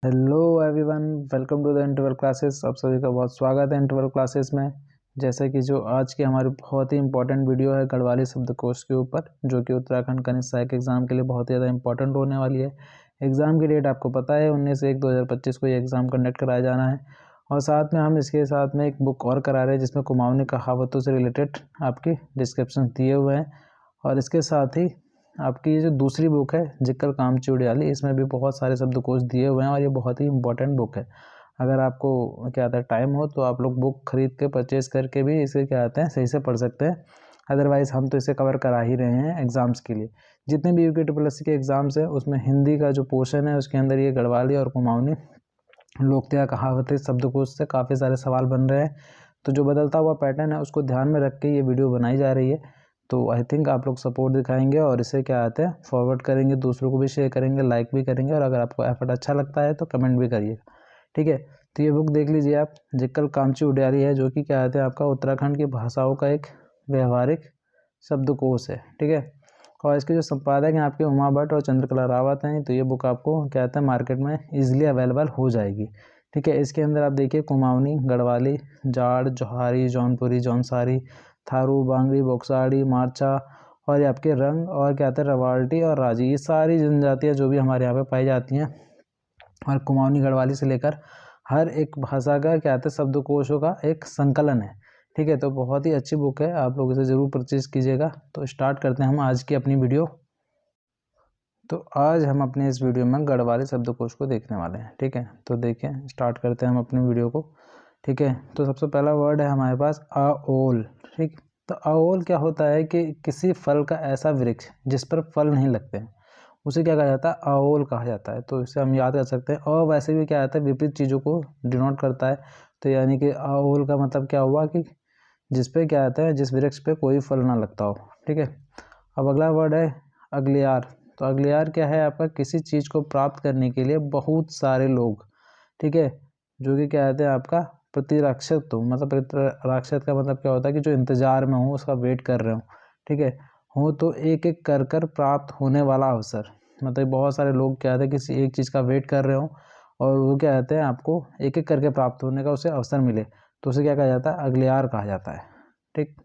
Hello everyone, welcome to the interval classes. आप सभी का बहुत स्वागत है इंटरवल क्लासेस में। जैसे कि जो आज की हमारी बहुत ही इंपॉर्टेंट वीडियो है गढ़वाली शब्दकोश के ऊपर, जो कि उत्तराखंड कनिष्ठ सहायक एग्जाम के लिए बहुत ही ज़्यादा इंपॉर्टेंट होने वाली है। एग्ज़ाम की डेट आपको पता है 19/1/2025 को ये एग्ज़ाम कंडक्ट कराया जाना है। और साथ में हम इसके साथ में एक बुक और करा रहे हैं जिसमें कुमाऊनी कहावतों से रिलेटेड आपकी डिस्क्रिप्शन दिए हुए हैं। और इसके साथ ही आपकी ये जो दूसरी बुक है जिक्कर कामची उड़ियाली, इसमें भी बहुत सारे शब्दकोश दिए हुए हैं और ये बहुत ही इंपॉर्टेंट बुक है। अगर आपको क्या आता है टाइम हो तो आप लोग बुक खरीद के परचेज़ करके भी इसे क्या आते हैं सही से पढ़ सकते हैं। अदरवाइज़ हम तो इसे कवर करा ही रहे हैं एग्ज़ाम्स के लिए। जितने भी यूके ट्रिपल एस सी के एग्ज़ाम्स हैं उसमें हिंदी का जो पोर्शन है उसके अंदर ये गढ़वाली और कुमाऊनी लोकतया कहावतें शब्दकोश से काफ़ी सारे सवाल बन रहे हैं। तो जो बदलता हुआ पैटर्न है उसको ध्यान में रख के ये वीडियो बनाई जा रही है। तो आई थिंक आप लोग सपोर्ट दिखाएंगे और इसे क्या आते हैं फॉरवर्ड करेंगे, दूसरों को भी शेयर करेंगे, लाइक भी करेंगे, और अगर आपको एफर्ट अच्छा लगता है तो कमेंट भी करिएगा। ठीक है, तो ये बुक देख लीजिए आप, जिक्कर कामची उड़ियाली है, जो कि क्या आते हैं आपका उत्तराखंड की भाषाओं का एक व्यवहारिक शब्दकोश है। ठीक है, और इसके जो संपादक हैं आपके उमा भट्ट और चंद्रकला रावत हैं। तो ये बुक आपको क्या कहते हैं मार्केट में ईजिली अवेलेबल हो जाएगी। ठीक है, इसके अंदर आप देखिए कुमाऊनी, गढ़वाली, जाड़, जोहारी, जौनपुरी, जौनसारी, थारू, बांगड़ी, बोक्साड़ी, मारचा, और ये आपके रंग और क्या कहते हैं रवाल्टी और राजी, ये सारी जनजातियाँ जो भी हमारे यहाँ पे पाई जाती हैं। और कुमाऊनी गढ़वाली से लेकर हर एक भाषा का क्या कहते हैं शब्दकोशों का एक संकलन है। ठीक है, तो बहुत ही अच्छी बुक है, आप लोग इसे ज़रूर परचेज़ कीजिएगा। तो स्टार्ट करते हैं हम आज की अपनी वीडियो। तो आज हम अपने इस वीडियो में गढ़वाली शब्दकोश को देखने वाले हैं। ठीक है, तो देखें, स्टार्ट करते हैं हम अपनी वीडियो को। ठीक है, तो सबसे पहला वर्ड है हमारे पास आओल। ठीक, तो आओल क्या होता है कि किसी फल का ऐसा वृक्ष जिस पर फल नहीं लगते हैं उसे क्या कहा जाता है, आओल कहा जाता है। तो इसे हम याद कर सकते हैं। और वैसे भी क्या आता है विपरीत चीज़ों को डिनोट करता है। तो यानी कि आओल का मतलब क्या हुआ कि जिस पे क्या आता है, जिस वृक्ष पे कोई फल ना लगता हो। ठीक है, अब अगला वर्ड है अग्लियार। तो अग्लियार क्या है आपका, किसी चीज़ को प्राप्त करने के लिए बहुत सारे लोग, ठीक है, जो कि क्या कहते हैं आपका प्रतिरक्षित हो, मतलब प्रतिरक्षित का मतलब क्या होता है कि जो इंतजार में हो, उसका वेट कर रहे हो। ठीक है, हो तो एक एक कर कर प्राप्त होने वाला अवसर, मतलब बहुत सारे लोग क्या कहते हैं किसी एक चीज़ का वेट कर रहे हो और वो क्या कहते हैं आपको एक एक करके प्राप्त होने का उसे अवसर मिले, तो उसे क्या कहा जाता है, अग्लियार कहा जाता है। ठीक,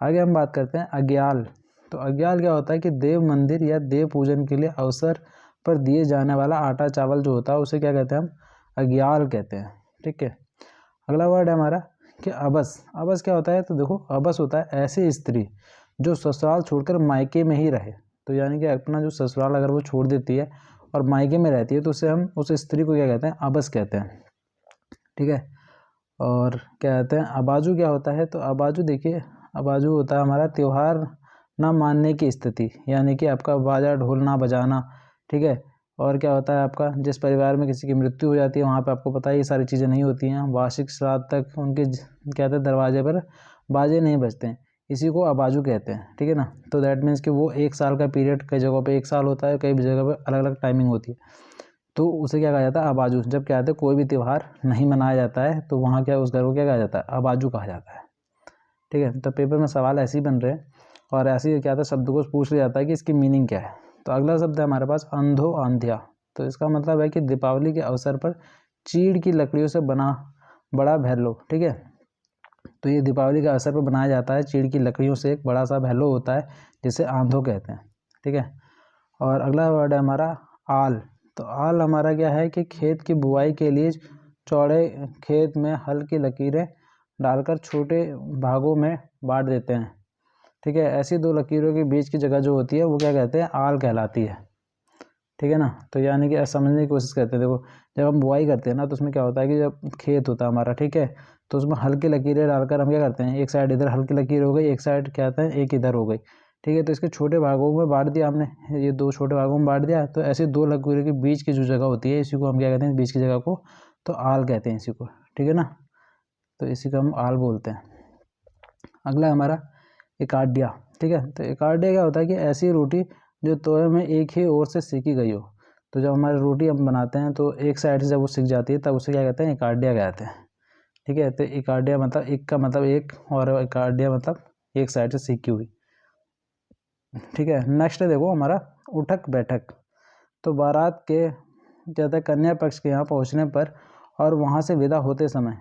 आगे हम बात करते हैं अग्याल। तो अग्याल क्या होता है कि देव मंदिर या देव पूजन के लिए अवसर पर दिए जाने वाला आटा चावल जो होता है उसे क्या कहते हैं, हम अग्याल कहते हैं। ठीक है, अगला वर्ड है हमारा कि अबस। अबस क्या होता है, तो देखो अबस होता है ऐसी स्त्री जो ससुराल छोड़कर मायके में ही रहे। तो यानी कि अपना जो ससुराल अगर वो छोड़ देती है और मायके में रहती है तो उसे हम उस स्त्री को क्या कहते हैं, अबस कहते हैं। ठीक है, और क्या कहते हैं अबाजू क्या होता है, तो अबाजू देखिए, अबाजू होता है हमारा त्यौहार ना मानने की स्थिति, यानी कि आपका बाजा ढोल ना बजाना। ठीक है, और क्या होता है आपका जिस परिवार में किसी की मृत्यु हो जाती है वहाँ पे आपको पता है ये सारी चीज़ें नहीं होती हैं, वार्षिक श्राद्ध तक उनके क्या कहते हैं दरवाजे पर बाजे नहीं बजते हैं, इसी को अबाजू कहते हैं। ठीक है ना, तो दैट मीन्स कि वो एक साल का पीरियड कई जगहों पे एक साल होता है, कई जगह पे अलग अलग टाइमिंग होती है, तो उसे क्या कहा जाता है, अबाजू। जब क्या कहते हैं कोई भी त्यौहार नहीं मनाया जाता है तो वहाँ क्या उस घर को क्या कहा जाता है, अबाजू कहा जाता है। ठीक है, तो पेपर में सवाल ऐसे ही बन रहे हैं और ऐसे ही क्या था शब्दकोश पूछ लिया जाता है कि इसकी मीनिंग क्या है। तो अगला शब्द है हमारे पास अंधो आंधिया। तो इसका मतलब है कि दीपावली के अवसर पर चीड़ की लकड़ियों से बना बड़ा भैलो। ठीक है, तो ये दीपावली के अवसर पर बनाया जाता है, चीड़ की लकड़ियों से एक बड़ा सा भैलो होता है जिसे आंधो कहते हैं। ठीक है, और अगला वर्ड है हमारा आल। तो आल हमारा क्या है कि खेत की बुआई के लिए चौड़े खेत में हल की लकीरें डालकर छोटे भागों में बांट देते हैं। ठीक है, ऐसी दो लकीरों के बीच की जगह जो होती है वो क्या कहते हैं, आल कहलाती है। ठीक है ना, तो यानी कि समझने की कोशिश करते हैं। देखो जब हम बुआई करते हैं ना तो उसमें क्या होता है कि जब खेत होता है हमारा, ठीक है, तो उसमें हल्की लकीरें डालकर हम क्या करते हैं, एक साइड इधर हल्की लकीर हो गई, एक साइड क्या कहते हैं एक इधर हो गई। ठीक है, तो इसके छोटे भागों में बांट दिया हमने, ये दो छोटे भागों में बांट दिया, तो ऐसे दो लकीरों के बीच की जो जगह होती है इसी को हम क्या कहते हैं, बीच की जगह को तो आल कहते हैं इसी को। ठीक है ना, तो इसी को हम आल बोलते हैं। अगला हमारा इकाडिया। ठीक है, तो इकाडिया क्या होता है कि ऐसी रोटी जो तवे में एक ही ओर से सेकी गई हो। तो जब हमारी रोटी हम बनाते हैं तो एक साइड से जब वो सिक जाती है तब उसे क्या कहते हैं, इकाडिया कहते हैं। ठीक है, तो इकाडिया मतलब एक का मतलब एक और इकाडिया मतलब एक साइड से सीखी हुई। ठीक है, नेक्स्ट है देखो हमारा उठक बैठक। तो बारात के क्या था, कन्या पक्ष के यहाँ पहुँचने पर और वहाँ से विदा होते समय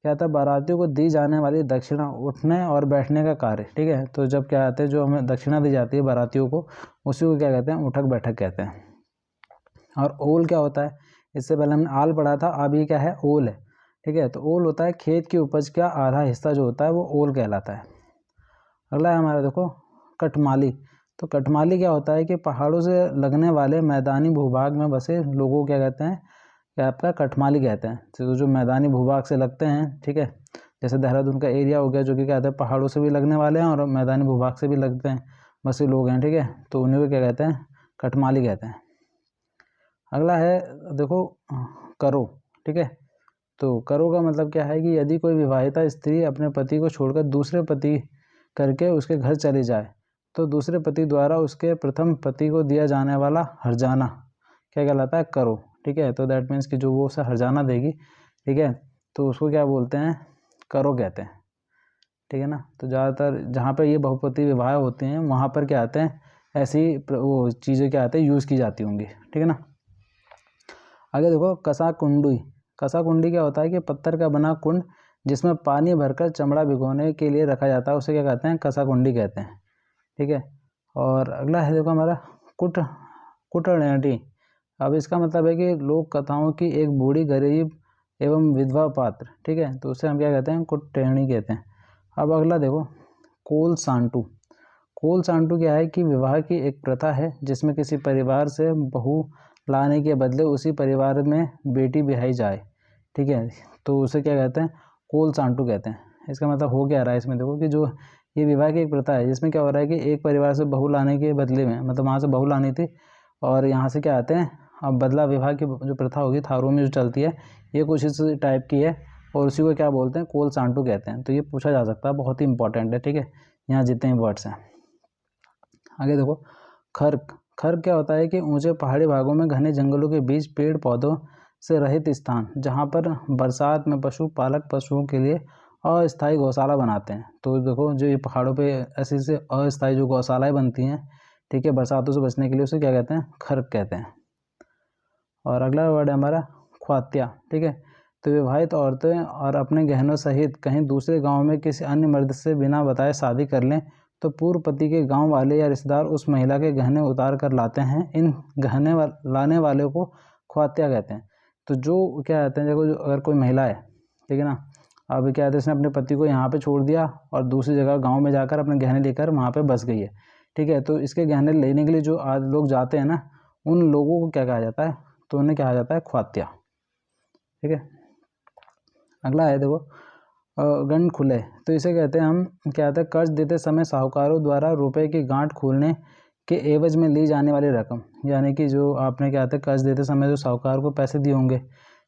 क्या था, बारातियों को दी जाने वाली दक्षिणा, उठने और बैठने का कार्य, ठीक है। तो जब क्या कहते हैं, जो हमें दक्षिणा दी जाती है बारातियों को, उसी को क्या कहते हैं, उठक बैठक कहते हैं। और ओल क्या होता है, इससे पहले हमने आल पढ़ा था, अब ये क्या है, ओल है, ठीक है। तो ओल होता है खेत की उपज का आधा हिस्सा जो होता है वो ओल कहलाता है। अगला है हमारा देखो कटमाली। तो कटमाली क्या होता है कि पहाड़ों से लगने वाले मैदानी भूभाग में बसे लोगों को क्या कहते हैं, क्या आपका कटमाली कहते हैं। तो जो मैदानी भूभाग से लगते हैं, ठीक है, जैसे देहरादून का एरिया हो गया जो कि क्या कहते हैं पहाड़ों से भी लगने वाले हैं और मैदानी भूभाग से भी लगते हैं बसे लोग हैं, ठीक है। तो उन्हें को क्या कहते हैं, कटमाली कहते हैं। अगला है देखो करो, ठीक है। तो करो का मतलब क्या है कि यदि कोई विवाहिता स्त्री अपने पति को छोड़कर दूसरे पति करके उसके घर चली जाए तो दूसरे पति द्वारा उसके प्रथम पति को दिया जाने वाला हर्जाना क्या कहलाता है, करो, ठीक है। तो दैट मीन्स कि जो वो उसे हर्जाना देगी, ठीक है, तो उसको क्या बोलते हैं, करो कहते हैं, ठीक है ना। तो ज़्यादातर जहाँ पर ये बहुपति विवाह होते हैं वहाँ पर क्या आते हैं, ऐसी वो चीज़ें क्या आते हैं यूज़ की जाती होंगी, ठीक है ना। आगे देखो कसा कुंडी। कसा कुंडी क्या होता है कि पत्थर का बना कुंड जिसमें पानी भरकर चमड़ा भिगोने के लिए रखा जाता है, उसे क्या कहते हैं, कसा कुंडी कहते हैं, ठीक है। और अगला है देखो हमारा कुटनेटी। अब इसका मतलब है कि लोक कथाओं की एक बूढ़ी गरीब एवं विधवा पात्र, ठीक है, तो उसे हम क्या कहते हैं, कुटटेहणी कहते हैं। अब अगला देखो कोल सांटू। कोल सांटू क्या है कि विवाह की एक प्रथा है जिसमें किसी परिवार से बहू लाने के बदले उसी परिवार में बेटी ब्याही जाए, ठीक है, तो उसे क्या कहते हैं, कोल सांटू कहते हैं। इसका मतलब हो क्या रहा है इसमें देखो कि जो ये विवाह की एक प्रथा है जिसमें क्या हो रहा है कि एक परिवार से बहू लाने के बदले में, मतलब वहाँ से बहू लानी थी और यहाँ से क्या आते हैं, अब बदला विवाह की जो प्रथा होगी थारों में जो चलती है ये कुछ इस टाइप की है और उसी को क्या बोलते हैं, कोल सांटू कहते हैं। तो ये पूछा जा सकता है, बहुत ही इंपॉर्टेंट है, ठीक है, यहाँ जितने वर्ड्स हैं। आगे देखो खर्क। खर्क क्या होता है कि ऊंचे पहाड़ी भागों में घने जंगलों के बीच पेड़ पौधों से रहित स्थान जहाँ पर बरसात में पशु पालक पशुओं के लिए अस्थायी गौशाला बनाते हैं। तो देखो जो ये पहाड़ों पे ऐसे से अस्थायी जो गौशालाएँ बनती हैं, ठीक है, बरसातों से बचने के लिए, उसे क्या कहते हैं, खर्क कहते हैं। और अगला वर्ड है हमारा ख्वात्या, ठीक है। तो विवाहित औरतें और अपने गहनों सहित कहीं दूसरे गांव में किसी अन्य मर्द से बिना बताए शादी कर लें तो पूर्व पति के गांव वाले या रिश्तेदार उस महिला के गहने उतार कर लाते हैं। इन गहने लाने वाले को ख्वात्या कहते हैं। तो जो क्या कहते हैं, देखो जो अगर कोई महिला है, ठीक है ना, अब क्या कहते हैं, उसने अपने पति को यहाँ पे छोड़ दिया और दूसरी जगह गाँव में जाकर अपने गहने लेकर वहाँ पर बस गई है, ठीक है। तो इसके गहने लेने के लिए जो आज लोग जाते हैं ना, उन लोगों को क्या कहा जाता है, तो उन्हें कहा जाता है ख्वात्या, ठीक है। अगला है देखो गंड खुले। तो इसे कहते हैं हम, क्या कहते हैं, कर्ज देते समय साहूकारों द्वारा रुपए की गांठ खोलने के एवज में ली जाने वाली रकम, यानी कि जो आपने क्या कहते हैं कर्ज देते समय जो साहूकार को पैसे दिए होंगे,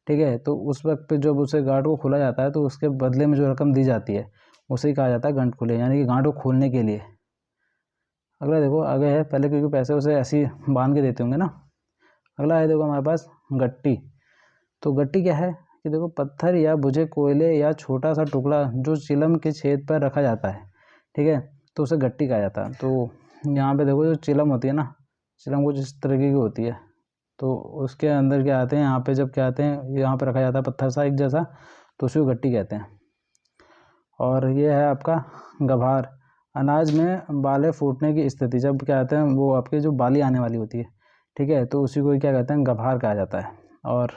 ठीक है, तो उस वक्त पे जब उसे गांठ को खोला जाता है तो उसके बदले में जो रकम दी जाती है उसे ही कहा जाता है गंड खुले, यानी कि गांठ को खोलने के लिए। अगला देखो आगे है, पहले क्योंकि पैसे उसे ऐसे ही बांध के देते होंगे ना। अगला है देखो हमारे पास गट्टी। तो गट्टी क्या है कि देखो पत्थर या बुझे कोयले या छोटा सा टुकड़ा जो चिलम के छेद पर रखा जाता है, ठीक है, तो उसे गट्टी कहा जाता है। तो यहाँ पे देखो जो चिलम होती है ना, चिलम कुछ इस तरीके की होती है, तो उसके अंदर क्या आते हैं, यहाँ पे जब क्या आते हैं, यहाँ पे रखा जाता है पत्थर सा एक जैसा, तो उसी को गट्टी कहते हैं। और ये है आपका गभार। अनाज में बालें फूटने की स्थिति, जब क्या आते हैं वो आपके जो बाली आने वाली होती है, ठीक है, तो उसी को क्या कहते हैं, गभार कहा जाता है। और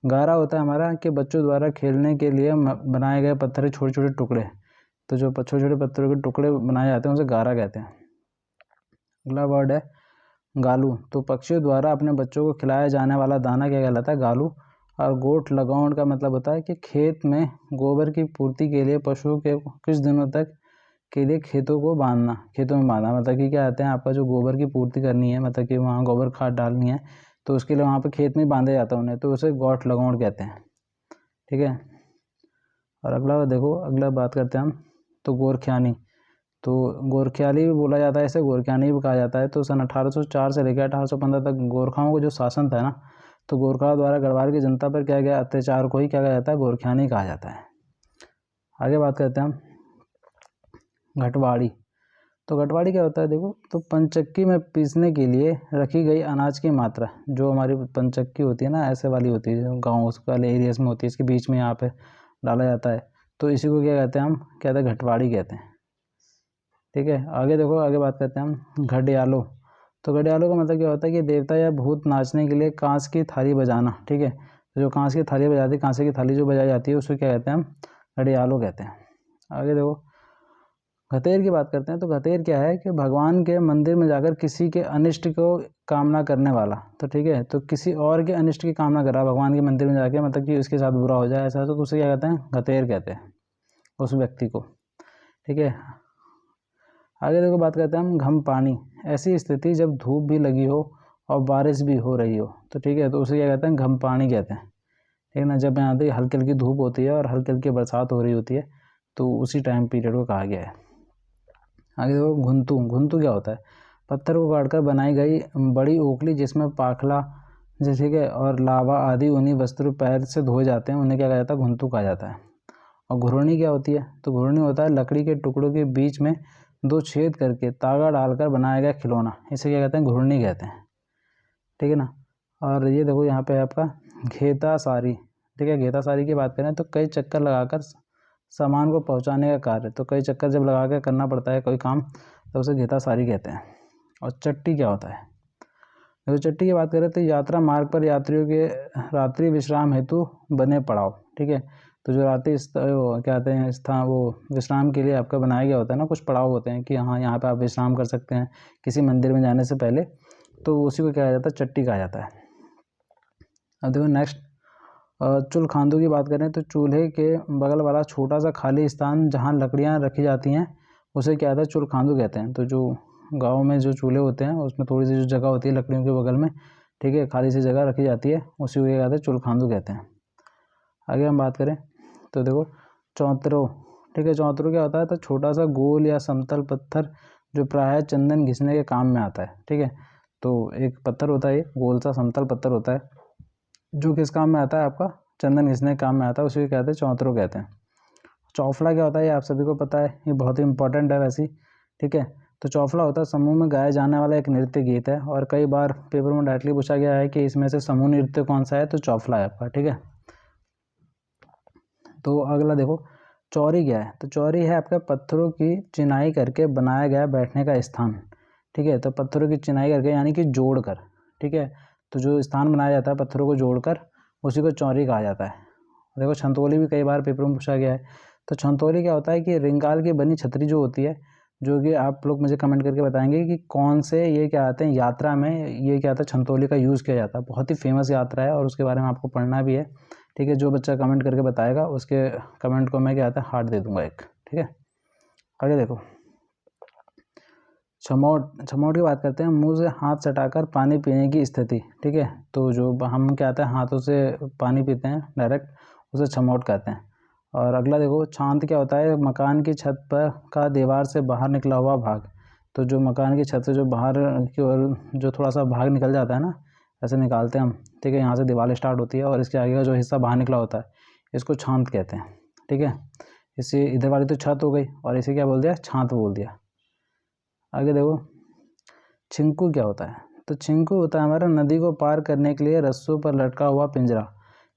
गारा होता है हमारा कि बच्चों द्वारा खेलने के लिए बनाए गए पत्थर के छोटे छोटे टुकड़े, तो जो छोटे छोटे पत्थरों के टुकड़े बनाए जाते हैं उसे गारा कहते हैं। अगला वर्ड है गालू। तो पक्षियों द्वारा अपने बच्चों को खिलाया जाने वाला दाना क्या कहलाता है, गालू। और गोट लगाउंड का मतलब होता है कि खेत में गोबर की पूर्ति के लिए पशुओं के कुछ दिनों तक के लिए खेतों को बांधना, खेतों में बांधना, मतलब कि क्या कहते हैं, आपका जो गोबर की पूर्ति करनी है, मतलब कि वहाँ गोबर खाद डालनी है, तो उसके लिए वहाँ पे खेत में बांधा जाता है उन्हें, तो उसे गोट लगाउंड कहते हैं, ठीक है। और अगला देखो, अगला बात करते हैं हम, तो गोरख्यानी। तो गोरख्याली भी बोला जाता है, इसे गोरख्यानी भी कहा जाता है। तो सन 1804 से लेकर 1815 तक गोरखाओं को जो शासन था ना, तो गोरखाओं द्वारा गढ़वाल की जनता पर किया गया अत्याचार को ही क्या कहा जाता है, गोरख्यानी कहा जाता है। आगे बात करते हैं हम घटवाड़ी। तो घटवाड़ी क्या होता है देखो, तो पंचक्की में पीसने के लिए रखी गई अनाज की मात्रा, जो हमारी पंचक्की होती है ना, ऐसे वाली होती है, गाँव वाले एरियाज में होती है, इसके बीच में यहाँ पे डाला जाता है, तो इसी को क्या कहते हैं, हम कहते हैं घटवाड़ी कहते हैं। ठीक है, आगे देखो, आगे बात करते हैं हम घड़ियालों। तो घड़ियालों का मतलब क्या होता है कि देवता या भूत नाचने के लिए कांच की थाली बजाना। ठीक है, तो जो कांच की थाली बजाती है, कांसे की थाली जो बजाई जाती है, उसको क्या कहते हैं, हम घड़ियालों कहते हैं। आगे देखो, घतेर की बात करते हैं। तो घतेर क्या है कि भगवान के मंदिर में जाकर किसी के अनिष्ट को कामना करने वाला। तो ठीक है, तो किसी और के अनिष्ट की कामना कर रहा है भगवान के मंदिर में जाके, मतलब कि उसके साथ बुरा हो जाए ऐसा, तो उसे क्या कहते हैं, घतेर कहते हैं उस व्यक्ति को। ठीक है, आगे देखो, बात करते हैं हम घम पानी। ऐसी स्थिति जब धूप भी लगी हो और बारिश भी हो रही हो, तो ठीक है, तो उसे क्या कहते हैं, घम पानी कहते हैं। ठीक है ना, जब यहाँ पे हल्की हल्की धूप होती है और हल्की हल्की बरसात हो रही होती है, तो उसी टाइम पीरियड को कहा गया है। आगे देखो, घुंतू। घुंतू क्या होता है, पत्थर को काटकर बनाई गई बड़ी ओखली जिसमें पाखला जैसे कि और लावा आदि उन्हीं वस्त्र पैर से धोए जाते हैं, उन्हें क्या कहा जाता है, घुंतू कहा जाता है। और घुरणी क्या होती है, तो घुरणी होता है लकड़ी के टुकड़ों के बीच में 2 छेद करके तागा डालकर बनाया गया खिलौना, इसे क्या कहते हैं, घुरणी कहते हैं। ठीक है ना, और ये देखो यहाँ पे आपका घेता सारी। ठीक है, घेता सारी की बात करें तो कई चक्कर लगाकर सामान को पहुंचाने का कार्य, तो कई चक्कर जब लगा कर करना पड़ता है कोई काम, तो उसे घेता सारी कहते हैं। और चट्टी क्या होता है, तो चट्टी की बात करें तो यात्रा मार्ग पर यात्रियों के रात्रि विश्राम हेतु बने पड़ाव। ठीक है, तो जो रात्रि क्या कहते हैं, स्थान, वो विश्राम के लिए आपका बनाया गया होता है ना, कुछ पड़ाव होते हैं कि हाँ यहाँ पे आप विश्राम कर सकते हैं किसी मंदिर में जाने से पहले, तो उसी को क्या कहा जाता है, चट्टी कहा जाता है। अब देखो नेक्स्ट, चूल्खांदू की बात करें तो चूल्हे के बगल वाला छोटा सा खाली स्थान जहाँ लकड़ियाँ रखी जाती हैं, उसे क्या कहते हैं, चूल्खांदू कहते हैं। तो जो गांव में जो चूल्हे होते हैं उसमें थोड़ी सी जो जगह होती है लकड़ियों के बगल में, ठीक है, खाली सी जगह रखी जाती है, उसी को क्या कहते हैं, चूल्खांदू कहते हैं। आगे हम बात करें तो देखो चौंतरो। ठीक है, चौंतरो क्या होता है, तो छोटा सा गोल या समतल पत्थर जो प्रायः चंदन घिसने के काम में आता है। ठीक है, तो एक पत्थर होता है, ये गोल सा समतल पत्थर होता है जो किस काम में आता है, आपका चंदन घिसने के काम में आता है, उसी को कहते हैं चौंतरो कहते हैं। चौफला क्या होता है, ये आप सभी को पता है, ये बहुत ही इंपॉर्टेंट है वैसे। ठीक है, तो चौफला होता है समूह में गाया जाने वाला एक नृत्य गीत है, और कई बार पेपर में डायरेक्टली पूछा गया है कि इसमें से समूह नृत्य कौन सा है, तो चौफला है आपका। ठीक है, तो अगला देखो, चौरी क्या है, तो चौरी है आपका पत्थरों की चिनाई करके बनाया गया बैठने का स्थान। ठीक है, तो पत्थरों की चिनाई करके यानी कि जोड़कर, ठीक है, तो जो स्थान बनाया जाता है पत्थरों को जोड़कर, उसी को चौरी कहा जाता है। देखो छंतोली भी कई बार पेपर में पूछा गया है। तो छंतोली क्या होता है कि रिंगाल की बनी छतरी जो होती है, जो कि आप लोग मुझे कमेंट करके बताएंगे कि कौन से ये क्या आते हैं यात्रा में, ये क्या आता है, छंतोली का यूज़ किया जाता है। बहुत ही फेमस यात्रा है और उसके बारे में आपको पढ़ना भी है। ठीक है, जो बच्चा कमेंट करके बताएगा उसके कमेंट को मैं क्या आता है, हार्ट दे दूंगा एक। ठीक है, आगे देखो, छमौट। छमौट की बात करते हैं, मुंह से हाथ सटाकर पानी पीने की स्थिति। ठीक है, तो जो हम क्या आता है, हाथों से पानी पीते हैं डायरेक्ट, उसे छमौट कहते हैं। और अगला देखो, छांत क्या होता है, मकान की छत पर का दीवार से बाहर निकला हुआ भाग। तो जो मकान की छत से जो बाहर की ओर जो थोड़ा सा भाग निकल जाता है ना, ऐसे निकालते हैं हम। ठीक है, यहाँ से दीवार स्टार्ट होती है और इसके आगे का जो हिस्सा बाहर निकला होता है, इसको छांत कहते हैं। ठीक है, इसे इधर वाली तो छत हो गई और इसे क्या बोल दिया, छांत बोल दिया। आगे देखो, छिंकू क्या होता है, तो छिंकू होता है हमारा नदी को पार करने के लिए रस्सों पर लटका हुआ पिंजरा,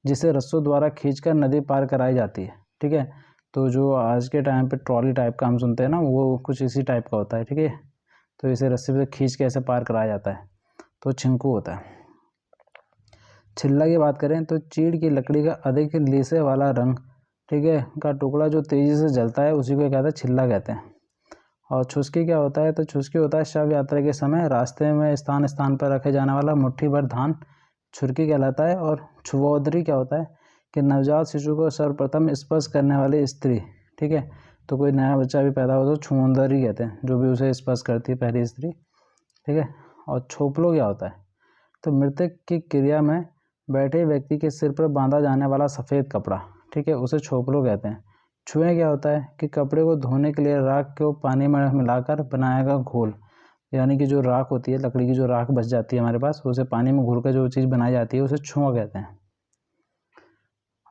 जिसे रस्सों द्वारा खींचकर नदी पार कराई जाती है। ठीक है, तो जो आज के टाइम पे ट्रॉली टाइप का हम सुनते हैं ना, वो कुछ इसी टाइप का होता है। ठीक है, तो इसे रस्सी से खींच के ऐसे पार कराया जाता है, तो छिंकू होता है। छिल्ला की बात करें तो चीड़ की लकड़ी का अधिक लीसे वाला रंग, ठीक है, का टुकड़ा जो तेजी से जलता है, उसी को क्या कहते हैं, छिल्ला कहते हैं। और छुसकी क्या होता है, तो छुसकी होता है शव यात्रा के समय रास्ते में स्थान स्थान पर रखे जाने वाला मुट्ठी भर धान, छुरकी कहलाता है। और छुवोदरी क्या होता है कि नवजात शिशु को सर्वप्रथम स्पर्श करने वाली स्त्री। ठीक है, तो कोई नया बच्चा भी पैदा हो तो छुवोदरी कहते हैं, जो भी उसे स्पर्श करती है पहली स्त्री। ठीक है, और छोपलो क्या होता है, तो मृतक की क्रिया में बैठे व्यक्ति के सिर पर बांधा जाने वाला सफ़ेद कपड़ा। ठीक है, उसे छोपलो कहते हैं। छुएं क्या होता है कि कपड़े को धोने के लिए राख को पानी में मिलाकर बनाया गया घोल, यानी कि जो राख होती है, लकड़ी की जो राख बच जाती है हमारे पास, उसे पानी में घोल कर जो चीज़ बनाई जाती है, उसे छुआ कहते हैं।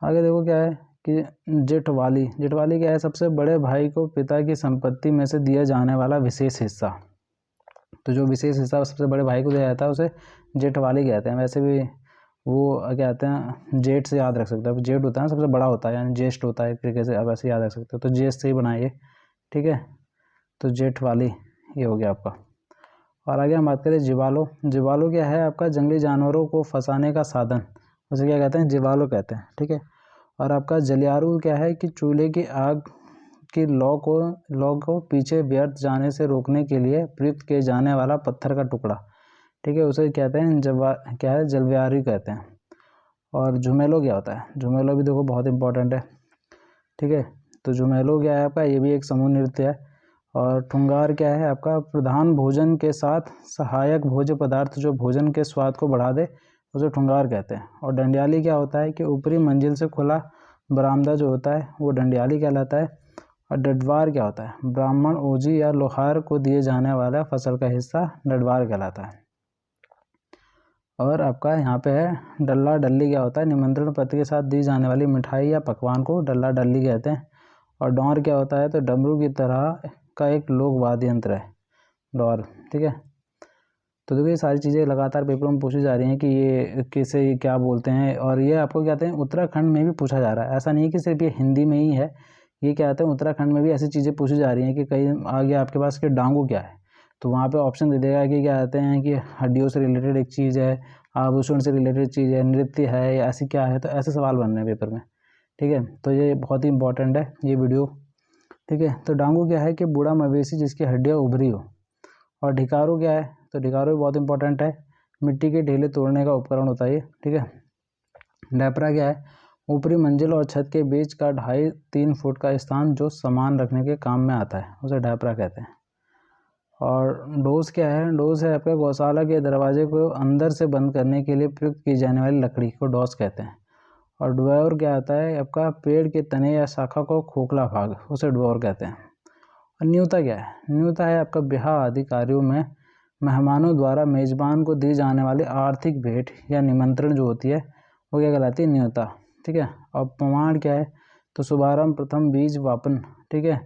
आगे देखो क्या है कि जेठवाली क्या है, सबसे बड़े भाई को पिता की संपत्ति में से दिया जाने वाला विशेष हिस्सा। तो जो विशेष हिस्सा सबसे बड़े भाई को दिया जाता है उसे जेठवाली कहते हैं। वैसे भी वो क्या कहते हैं, जेठ से याद रख सकते हैं। जेठ होता है सबसे बड़ा होता है, यानी ज्येष्ठ होता है एक तरीके से, आप ऐसे याद रख सकते हो। तो ज्येष्ठ से ही बनाइए, ठीक है। तो जेठवाली ये हो गया आपका। और आगे हम बात करें जीवालो। जीवालो क्या है आपका, जंगली जानवरों को फंसाने का साधन, उसे क्या कहते हैं, जीवालो कहते हैं, ठीक है। और आपका जलियारू क्या है कि चूल्हे की आग की लौ को पीछे व्यर्थ जाने से रोकने के लिए प्रयुक्त किए जाने वाला पत्थर का टुकड़ा, ठीक है, उसे कहते हैं जलव्यारी कहते हैं। और झुमेलो क्या होता है, झुमेलो भी देखो बहुत इंपॉर्टेंट है, ठीक है। तो झुमेलो क्या है आपका, ये भी एक समूह नृत्य है। और ठुंगार क्या है आपका, प्रधान भोजन के साथ सहायक भोज्य पदार्थ जो भोजन के स्वाद को बढ़ा दे, उसे ठुंगार कहते हैं। और डंडियाली क्या होता है कि ऊपरी मंजिल से खुला बरामदा जो होता है वो डंडियाली कहलाता है। और डडवार क्या होता है, ब्राह्मण, ओजी या लोहार को दिए जाने वाला फसल का हिस्सा डडवार कहलाता है। और आपका यहाँ पे है डल्ला डल्ली क्या होता है, निमंत्रण पत्र के साथ दी जाने वाली मिठाई या पकवान को डल्ला डल्ली कहते हैं। और डौर क्या होता है, तो डमरू की तरह का एक लोक वाद्य यंत्र है डौर, ठीक है। तो देखो ये सारी चीज़ें लगातार पेपर में पूछी जा रही हैं कि ये किसे क्या बोलते हैं। और ये आपको क्या कहते हैं, उत्तराखंड में भी पूछा जा रहा है। ऐसा नहीं है कि सिर्फ ये हिंदी में ही है, ये क्या कहते हैं उत्तराखंड में भी ऐसी चीज़ें पूछी जा रही हैं कि कहीं आगे आपके पास कि डांगू क्या है, तो वहाँ पे ऑप्शन दे देगा कि क्या कहते हैं कि हड्डियों से रिलेटेड एक चीज़ है, आभूषण से रिलेटेड चीज़ है, नृत्य है, या ऐसी क्या है। तो ऐसे सवाल बन रहे हैं पेपर में, ठीक है। तो ये बहुत ही इंपॉर्टेंट है ये वीडियो, ठीक है। तो डांगू क्या है कि बूढ़ा मवेशी जिसकी हड्डियाँ उभरी हो। और ढिकारू क्या है, तो ढिकारू भी बहुत इंपॉर्टेंट है, मिट्टी के ढेले तोड़ने का उपकरण होता है ये, ठीक है। डैपरा क्या है, ऊपरी मंजिल और छत के बीच का 2.5-3 फुट का स्थान जो सामान रखने के काम में आता है, उसे डैपरा कहते हैं। और डोज क्या है, डोज है आपका गौशाला के दरवाजे को अंदर से बंद करने के लिए प्रयुक्त की जाने वाली लकड़ी को डोज कहते हैं। और ड्वोर क्या आता है आपका, पेड़ के तने या शाखा को खोखला भाग, उसे ड्वोर कहते हैं। और न्यूता क्या है, न्यूता है आपका ब्याह आदि कार्यों में मेहमानों द्वारा मेजबान को दी जाने वाली आर्थिक भेंट या निमंत्रण जो होती है वो क्या कहलाती है, न्यूता, ठीक है। और पवाड़ क्या है, तो शुभारंभ, प्रथम बीज वापन, ठीक है।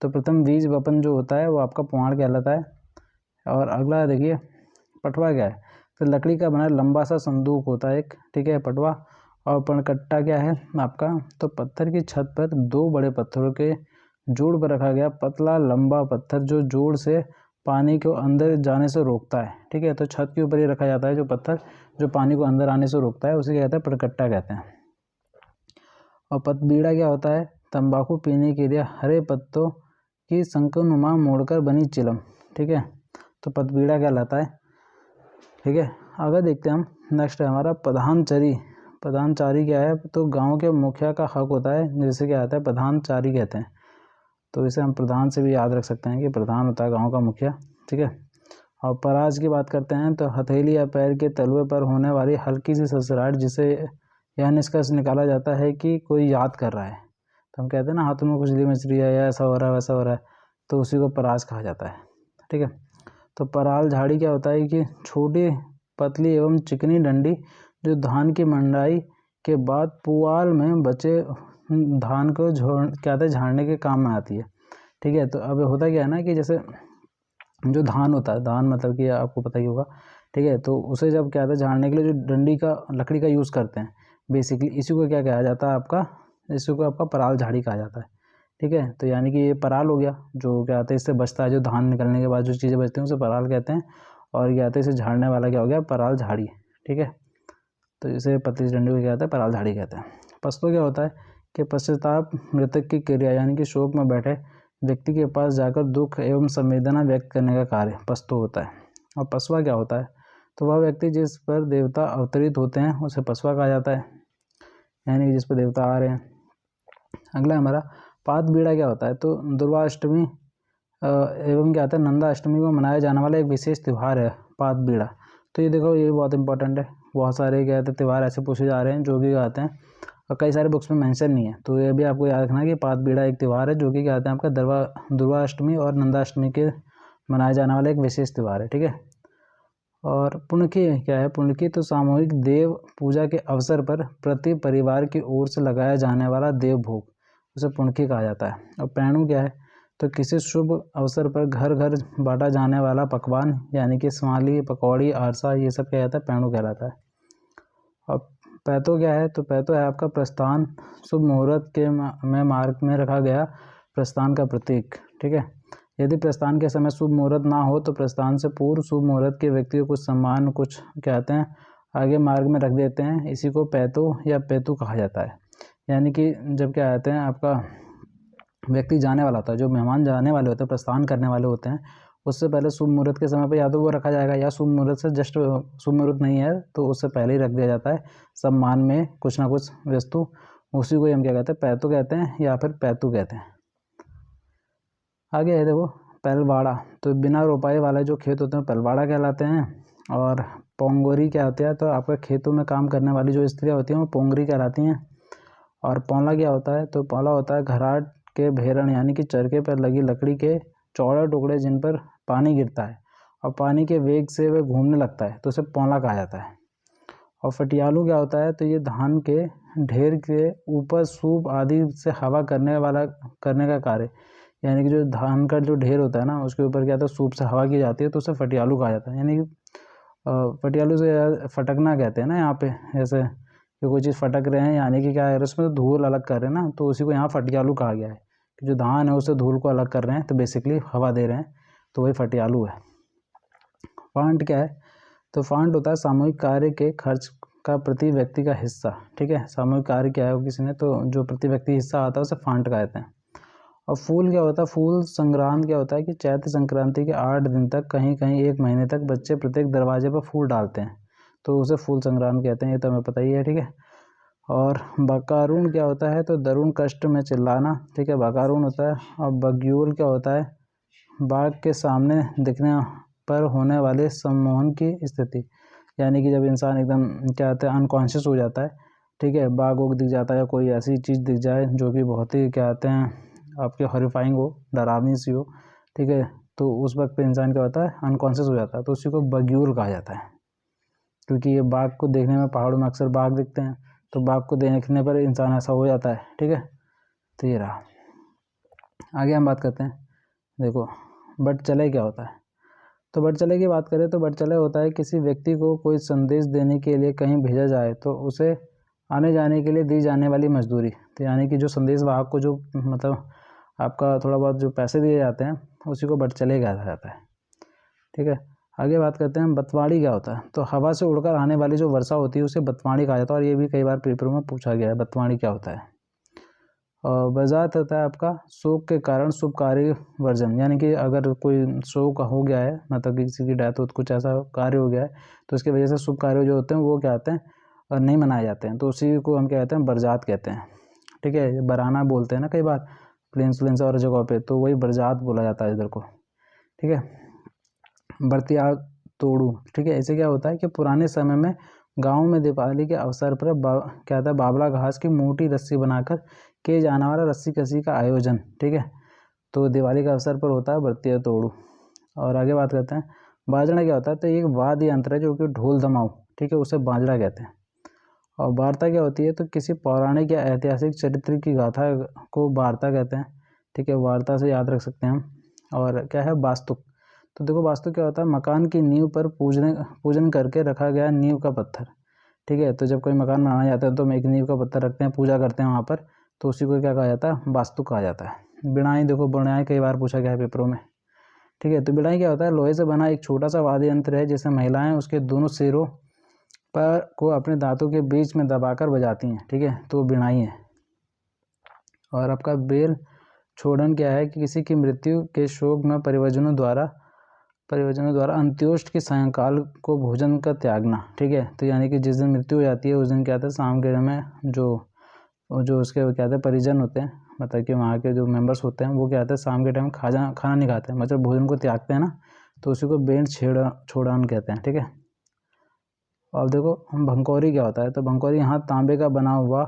तो प्रथम बीज वपन जो होता है वो आपका पवाड़ कहलाता है। और अगला देखिए पटवा क्या है, तो लकड़ी का बना लंबा सा संदूक होता है एक, ठीक है, पटवा। और पणकट्टा क्या है आपका, तो पत्थर की छत पर 2 बड़े पत्थरों के जोड़ पर रखा गया पतला लंबा पत्थर जो जोड़ से पानी को अंदर जाने से रोकता है, ठीक है। तो छत के ऊपर ही रखा जाता है जो पत्थर जो पानी को अंदर आने से रोकता है, उसे क्या कहते हैं, पटकट्टा कहते हैं। और पतबीड़ा क्या होता है, तंबाकू पीने के लिए हरे पत्तों की शंकुनुमा मोड़कर बनी चिलम, ठीक है। तो पतबीड़ा कहलाता है, ठीक है। आगे देखते हैं हम, नेक्स्ट है हमारा प्रधानचारी। प्रधानचारी क्या है, तो गांव के मुखिया का हक होता है, जैसे क्या आता है प्रधानचारी कहते हैं। तो इसे हम प्रधान से भी याद रख सकते हैं कि प्रधान होता है गांव का मुखिया, ठीक है। और पराज की बात करते हैं तो हथेली या पैर के तलवे पर होने वाली हल्की सी ससराहट जिसे यह निष्कर्ष निकाला जाता है कि कोई याद कर रहा है। तो हम कहते हैं ना हाथों में खुजली मच रही है या ऐसा हो रहा है वैसा हो रहा है, तो उसी को पराज कहा जाता है, ठीक है। तो पराल झाड़ी क्या होता है कि छोटी पतली एवं चिकनी डंडी जो धान की मंडाई के बाद पुआल में बचे धान को झाड़ने के काम में आती है, ठीक है। तो अब होता क्या है ना कि जैसे जो धान होता है, धान मतलब कि आपको पता ही होगा, ठीक है। तो उसे जब क्या है झाड़ने के लिए जो डंडी का लकड़ी का यूज़ करते हैं बेसिकली, इसी को क्या कहा जाता है आपका, इसी को आपका पराल झाड़ी कहा जाता है, ठीक है। तो यानी कि ये पराल हो गया जो क्या कहते हैं इससे बचता है, जो धान निकलने के बाद जो चीज़ें बचती हैं उसे पराल कहते हैं। और क्या कहते हैं इसे झाड़ने वाला क्या हो गया, पराल झाड़ी, ठीक है। तो इसे पतली डंडी को क्या कहते हैं, पराल झाड़ी कहते हैं। पस्तो क्या होता है कि पश्चाताप मृतक की क्रिया, यानी कि शोक में बैठे व्यक्ति के पास जाकर दुख एवं संवेदना व्यक्त करने का कार्य पस्तो होता है। और पसवा क्या होता है, तो वह व्यक्ति जिस पर देवता अवतरित होते हैं उसे पसवा कहा जाता है, यानी कि जिस पर देवता आ रहे हैं। अगला हमारा पात बीड़ा क्या होता है, तो दुर्गाष्टमी एवं क्या आता है नंदा अष्टमी को मनाया जाने वाला एक विशेष त्यौहार है पात बीड़ा। तो ये देखो ये बहुत इंपॉर्टेंट है, बहुत सारे क्या कहते हैं त्यौहार ऐसे पूछे जा रहे हैं जो कि आते हैं और कई सारे बुक्स में मेंशन नहीं है। तो ये भी आपको याद रखना कि पात बीड़ा एक त्यौहार है जो कि क्या कहते हैं आपका दुर्गाष्टमी और नंदाष्टमी के मनाए जाने वाला एक विशेष त्यौहार है, ठीक है। और पुण्यकी क्या है? पुण्यकी तो सामूहिक देव पूजा के अवसर पर प्रति परिवार की ओर से लगाया जाने वाला देव भोग, उसे पुण्यकी कहा जाता है। और पैणु क्या है? तो किसी शुभ अवसर पर घर घर बांटा जाने वाला पकवान, यानी कि स्वाली, पकौड़ी, आरसा, ये सब क्या कहता है? पैणु कहलाता है। और पैतो क्या है? तो पैतो है आपका प्रस्थान, शुभ मुहूर्त के में मार्ग में रखा गया प्रस्थान का प्रतीक। ठीक है, यदि प्रस्थान के समय शुभ मुहूर्त ना हो तो प्रस्थान से पूर्व शुभ मुहूर्त के व्यक्ति को कुछ सम्मान, कुछ कहते हैं आगे मार्ग में रख देते हैं। इसी को पैतो या पैतु कहा जाता है। यानी कि जब क्या कहते हैं, आपका व्यक्ति जाने वाला होता है, जो मेहमान जाने वाले होते हैं, प्रस्थान करने वाले होते हैं, उससे पहले शुभ मुहूर्त के समय पर या तो वो रखा जाएगा, या शुभ मुहूर्त से जस्ट शुभ मुहूर्त नहीं है तो उससे पहले ही रख दिया जाता है सम्मान में कुछ ना कुछ वस्तु। उसी को हम क्या कहते हैं? पैतो कहते हैं या फिर पैतु कहते हैं। आगे है देखो पलवाड़ा, तो बिना रोपाई वाले जो खेत होते हैं पलवाड़ा कहलाते हैं। और पोंगोरी क्या होता है? तो आपके खेतों में काम करने वाली जो स्त्रियाँ होती हैं वो पोंगरी कहलाती हैं। और पौला क्या होता है? तो पौला होता है घराट के भेरण, यानी कि चरखे पर लगी लकड़ी के चौड़े टुकड़े जिन पर पानी गिरता है और पानी के वेग से वह घूमने लगता है, तो उसे पौला कहा जाता है। और फटियालू क्या होता है? तो ये धान के ढेर के ऊपर सूप आदि से हवा करने का कार्य, यानी कि जो धान का जो ढेर होता है ना, उसके ऊपर क्या होता है? सूप से हवा की जाती है, तो उसे फटियालू कहा जाता है। यानी कि फटियालू से फटकना कहते हैं ना यहाँ पे, जैसे कि कोई चीज़ फटक रहे हैं, यानी कि क्या है, उसमें धूल अलग कर रहे हैं ना, तो उसी को यहाँ फटियालू कहा गया है कि जो धान है उससे धूल को अलग कर रहे हैं, तो बेसिकली हवा दे रहे हैं, तो वही फटियालू है। फांट क्या है? तो फांट होता है सामूहिक कार्य के खर्च का प्रति व्यक्ति का हिस्सा। ठीक है, सामूहिक कार्य क्या है किसी ने, तो जो प्रति व्यक्ति हिस्सा आता है उसे फांट कहते हैं। और फूल क्या होता है? फूल संक्रांत क्या होता है कि चैत्र संक्रांति के 8 दिन तक, कहीं कहीं 1 महीने तक बच्चे प्रत्येक दरवाजे पर फूल डालते हैं, तो उसे फूल संक्रांत कहते हैं। ये तो हमें पता ही है। ठीक है, और बकारून क्या होता है? तो दरुण कष्ट में चिल्लाना। ठीक है, बकारून होता है। और बग्यूल क्या होता है? बाघ के सामने दिखने पर होने वाले सम्मोहन की स्थिति, यानी कि जब इंसान एकदम क्या कहते हैं अनकॉन्शियस हो जाता है। ठीक है, बाघ वोग दिख जाता है या कोई ऐसी चीज़ दिख जाए जो कि बहुत ही क्या कहते हैं आपके हॉरिफाइंग हो, डरावनी सी हो। ठीक है, तो उस वक्त पे इंसान क्या होता है? अनकॉन्शियस हो जाता है, तो उसी को बग्यूल कहा जाता है। क्योंकि ये बाघ को देखने में, पहाड़ों में अक्सर बाघ दिखते हैं, तो बाघ को देखने पर इंसान ऐसा हो जाता है। ठीक है, तो ये रहा। आगे हम बात करते हैं, देखो बट चले क्या होता है? तो बट चले की बात करें तो बट चले होता है किसी व्यक्ति को कोई संदेश देने के लिए कहीं भेजा जाए तो उसे आने जाने के लिए दी जाने वाली मजदूरी। तो यानी कि जो संदेश वाहक को जो मतलब आपका थोड़ा बहुत जो पैसे दिए जाते हैं उसी को बट चले कहा जाता है। ठीक है, आगे बात करते हैं बतवाड़ी क्या होता है? तो हवा से उड़कर आने वाली जो वर्षा होती है उसे बतवाड़ी कहा जाता है। और ये भी कई बार पेपरों में पूछा गया है, बतवाड़ी क्या होता है। और बजात होता है आपका शोक के कारण शुभ कार्य वर्जन, यानी कि अगर कोई शोक हो गया है, मतलब किसी की डेथ हो, कुछ ऐसा कार्य हो गया है, तो इसकी वजह से शुभ कार्य जो होते हैं वो क्या होते हैं और नहीं मनाए जाते हैं, तो उसी को हम क्या कहते हैं? बरजात कहते हैं। ठीक है, बराना बोलते हैं ना कई बार प्लेन्स और जगहों पे, तो वही बरजात बोला जाता है इधर को। ठीक है, बरतिया तोड़ू। ठीक है, ऐसे क्या होता है कि पुराने समय में गाँव में दीपावली के अवसर पर क्या होता है? बावला घास की मोटी रस्सी बनाकर किए जाने वाला रस्सी कसी का आयोजन। ठीक है, तो दिवाली का अवसर पर होता है बरतिया तोड़ू। और आगे बात करते हैं बाजड़ा क्या होता है? तो एक वाद्य यंत्र है जो कि ढोल दमाऊ। ठीक है, उसे बाजड़ा कहते हैं। और वार्ता क्या होती है? तो किसी पौराणिक या ऐतिहासिक चरित्र की गाथा को वार्ता कहते हैं। ठीक है, वार्ता से याद रख सकते हैं हम। और क्या है? वास्तुक। तो देखो वास्तु क्या होता है? मकान की नींव पर पूजन करके रखा गया नींव का पत्थर। ठीक है, तो जब कोई मकान बनाया जाता है तो हम एक नींव का पत्थर रखते हैं, पूजा करते हैं वहाँ पर, तो उसी को क्या कहा जाता है? वास्तु कहा जाता है। बिड़ाई, देखो बिड़ाई कई बार पूछा गया है पेपरों में। ठीक है, तो बिड़ाई क्या होता है? लोहे से बना एक छोटा सा वाद्य यंत्र है जिसे महिलाएं उसके दोनों सिरों पर को अपने दांतों के बीच में दबाकर बजाती हैं। ठीक है, तो बिड़ाई है। और आपका बेल छोड़न क्या है? कि किसी की मृत्यु के शोक में परिवारजनों द्वारा अंत्योष्ट के सायंकाल को भोजन का त्यागना। ठीक है, तो यानी कि जिस दिन मृत्यु हो जाती है उस दिन क्या होता है? शाम के में जो उसके क्या कहते हैं परिजन होते हैं, मतलब कि वहाँ के जो मेंबर्स होते हैं वो क्या होता है? शाम के टाइम खाना नहीं खाते हैं, मतलब भोजन को त्यागते हैं ना, तो उसी को बेंट छोड़ान कहते हैं। ठीक है, और देखो भंकोरी क्या होता है? तो भंकोरी यहाँ तांबे का बना हुआ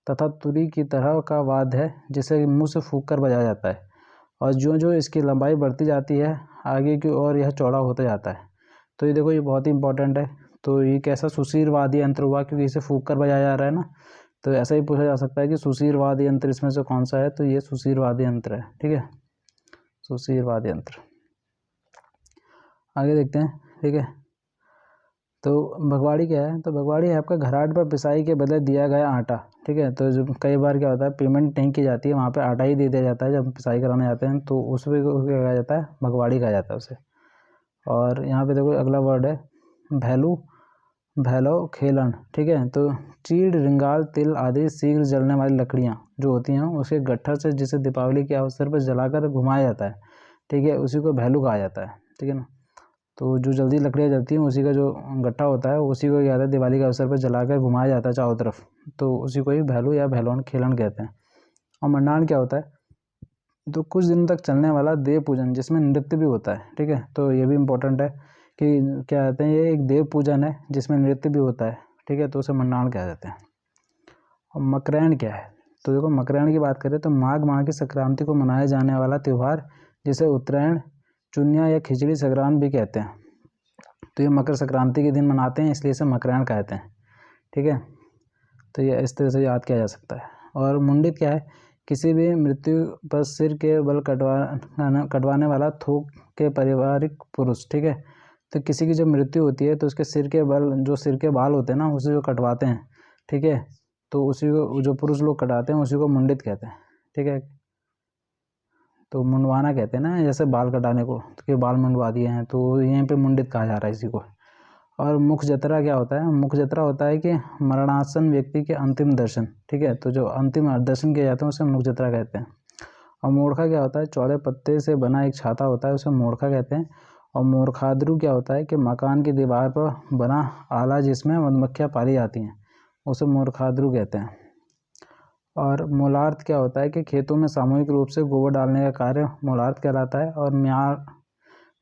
तथा तुरी की तरह का वाद्य है जिसे मुँह से फूंक कर बजाया जाता है। और जो इसकी लंबाई बढ़ती जाती है आगे की ओर यह चौड़ा होता जाता है। तो ये देखो ये बहुत ही इंपॉर्टेंट है। तो ये कैसा सुशीर वाद्य यंत्र हुआ, क्योंकि इसे फूंक कर बजाया जा रहा है ना, तो ऐसा ही पूछा जा सकता है कि सुशीर वाद्य यंत्र इसमें से कौन सा है, तो ये सुशीर वाद्य यंत्र है। ठीक है, सुशीर वाद्य यंत्र। आगे देखते हैं। ठीक है, तो भगवाड़ी क्या है, तो भगवाड़ी है आपका घराट पर पिसाई के बदले दिया गया आटा। ठीक है, तो जो कई बार क्या होता है पेमेंट नहीं की जाती है, वहाँ पे आटा ही दे दिया जाता है जब पिसाई कराने जाते हैं, तो उसमें क्या कहा जाता है, भगवाड़ी कहा जाता है उसे। और यहाँ पे देखो अगला वर्ड है भैलू, भैलो खेलन। ठीक है, तो चीड़, रिंगाल, तिल आदि शीघ्र जलने वाली लकड़ियाँ जो होती हैं उसके गट्ठर से, जिसे दीपावली के अवसर पर जलाकर घुमाया जाता है। ठीक है, उसी को भैलू कहा जाता है। ठीक है ना, तो जो जल्दी लकड़ियाँ जलती हैं उसी का जो गट्ठा होता है उसी को क्या होता है दिवाली के अवसर पर जलाकर घुमाया जाता है चारों तरफ, तो उसी को ही भैलू या भैलोन खेलन कहते हैं। और मंडान क्या होता है, तो कुछ दिनों तक चलने वाला देव पूजन जिसमें नृत्य भी होता है। ठीक है, तो ये भी इम्पोर्टेंट है कि क्या कहते हैं, ये एक देव पूजन है जिसमें नृत्य भी होता है। ठीक है, तो उसे मंडान कह जाते हैं। और मकरैन क्या है, तो देखो मकरैन की बात करें तो माघ माह की संक्रांति को मनाया जाने वाला त्यौहार, जिसे उत्तरायण, चुन्या या खिचड़ी संक्रांत भी कहते हैं। तो ये मकर संक्रांति के दिन मनाते हैं, इसलिए इसे मकरैन कहते हैं। ठीक है, तो ये इस तरह से याद किया जा सकता है। और मुंडित क्या है, किसी भी मृत्यु पर सिर के बल कटवाने वाला थोक के पारिवारिक पुरुष। ठीक है, तो किसी की जब मृत्यु होती है तो उसके सिर के बल, जो सिर के बाल होते हैं ना, उसे जो कटवाते हैं। ठीक है, तो उसी को जो पुरुष लोग कटाते हैं उसी को मुंडित कहते हैं। ठीक है, तो मुंडवाना कहते हैं ना, जैसे बाल कटाने को, तो कि बाल मुंडवा दिए हैं, तो यहीं पे मुंडित कहा जा रहा है इसी को। और मुख जतरा क्या होता है, मुख जतरा होता है कि मरणासन व्यक्ति के अंतिम दर्शन। ठीक है, तो जो अंतिम दर्शन किए जाते हैं उसे मुख जतरा कहते हैं। और मोड़खा क्या होता है, चौड़े पत्ते से बना एक छाता होता है, उसे मोड़खा कहते हैं। और मोरखाद्रु क्या होता है कि मकान की दीवार पर बना आला जिसमें मधुमक्खियाँ पाली जाती हैं, उसे मोरखाद्रु कहते हैं। और मूलार्थ क्या होता है कि खेतों में सामूहिक रूप से गोबर डालने का कार्य मूलार्थ कहलाता है। और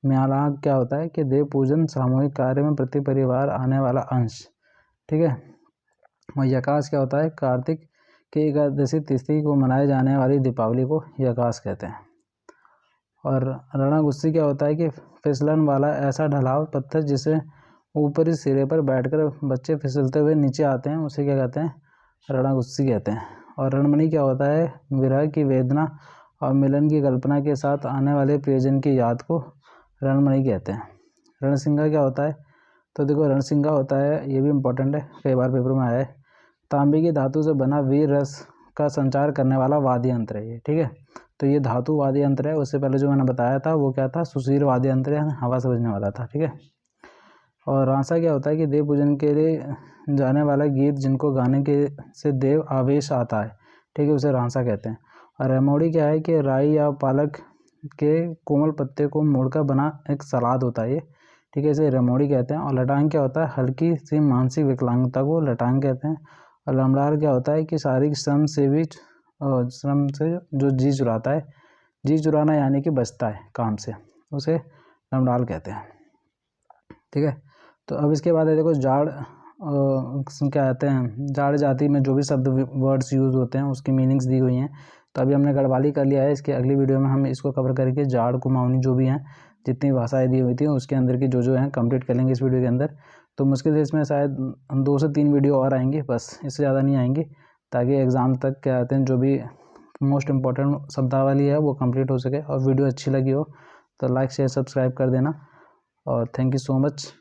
म्यालाग क्या होता है कि देव पूजन सामूहिक कार्य में प्रति परिवार आने वाला अंश। ठीक है, और यकास क्या होता है, कार्तिक की एकादशी तिथि को मनाए जाने वाली दीपावली को यकास कहते हैं। और रणगुस्सी क्या होता है कि फिसलन वाला ऐसा ढलाव पत्थर जिसे ऊपरी सिरे पर बैठकर बच्चे फिसलते हुए नीचे आते हैं, उसे क्या कहते हैं, रणगुस्सी कहते हैं। और रणमणि क्या होता है, विरह की वेदना और मिलन की कल्पना के साथ आने वाले प्रियजन की याद को रणमणि कहते हैं। रणसिंगा क्या होता है, तो देखो रणसिंगा होता है, ये भी इम्पोर्टेंट है, कई बार पेपर में आया है, तांबे की धातु से बना वीर रस का संचार करने वाला वाद्य यंत्र है ये। ठीक है, तो ये धातु वाद्य यंत्र है, उससे पहले जो मैंने बताया था वो क्या था, सुशीर वाद्य यंत्र है, हवा से बजने वाला था। ठीक है, और रांसा क्या होता है कि देव पूजन के लिए जाने वाला गीत जिनको गाने के से देव आवेश आता है। ठीक है, उसे रांसा कहते हैं। और रेमोड़ी क्या है कि राई या पालक के कोमल पत्ते को मोड़कर बना एक सलाद होता है ये। ठीक है, इसे रेमोड़ी कहते हैं। और लटांग क्या होता है, हल्की सी मानसिक विकलांगता को लटांग कहते हैं। और लमड़ार क्या होता है कि शारीरिक श्रम से भी श्रम से जो जी चुराता है, जी चुराना यानी कि बचता है काम से, उसे लमड़ाल कहते हैं। ठीक है, तो अब इसके बाद है देखो जाड़, क्या कहते हैं, जाड़ जाति में जो भी शब्द वर्ड्स यूज़ होते हैं उसकी मीनिंग्स दी हुई हैं। तो अभी हमने गढ़वाली कर लिया है, इसके अगली वीडियो में हम इसको कवर करके जाड़, कुमाऊनी जो भी हैं, जितनी भाषाएं दी हुई थी उसके अंदर की जो हैं कंप्लीट कर लेंगे इस वीडियो के अंदर। तो मुश्किल से इसमें शायद 2 से 3 वीडियो और आएंगी, बस इससे ज़्यादा नहीं आएंगी, ताकि एग्ज़ाम तक क्या कहते हैं जो भी मोस्ट इम्पॉर्टेंट शब्दावली है वो कंप्लीट हो सके। और वीडियो अच्छी लगी हो तो लाइक शेयर सब्सक्राइब कर देना। और थैंक यू सो मच।